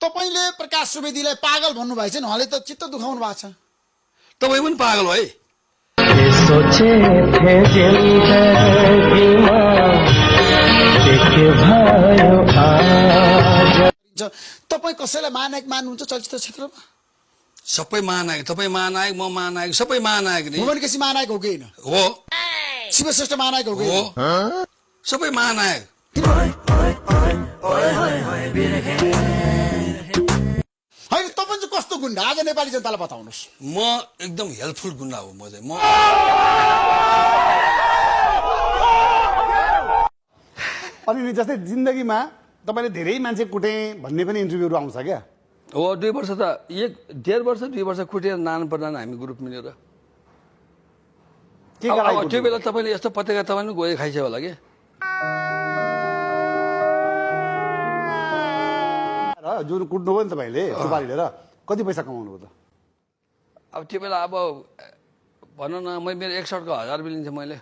तपाईले प्रकाश सुवेदीलाई पागल भन्नुभएको छ नि, उहाँले त चित्त दुखाउनु भएको छ। तपाईँ पनि पागल हो है। सोचे थे जिंदगीमा के भयो आज। तपाईँ कसैलाई महानायक मान्नुहुन्छ चलचित्र क्षेत्रमा? सबै महानायक, तपाईँ महानायक, म महानायक, सबै महानायक नि। भुवन केसी महानायक हो कि होइन? हो। शिवश्रेष्ठ महानायक हो कि हो, होइन? सबै महानायक। होइन, तपाईँ चाहिँ कस्तो गुन्डा आज नेपाली जनतालाई बताउनुहोस्। म एकदम हेल्पफुल गुन्डा हो। म चाहिँ अनि नि जस्तै जिन्दगीमा तपाईँले धेरै मान्छे कुटे भन्ने पनि इन्टरभ्यूहरू आउँछ क्या? हो, 2 वर्ष त 1.5 वर्ष 2 वर्ष कुटेर नान प्रधान हामी ग्रुप मिलेर। त्यो बेला तपाईँले यस्तो पत्रिका तपाईँ पनि गए खाइछ होला कि। जुन कुट्नुभयो नि तपाईँले सुपारी लिएर कति पैसा कमाउनु भयो त? अब त्यो बेला अब भनौँ न, मेरो 1 सर्टको 1000 रुपियाँ लिन्थेँ मैले।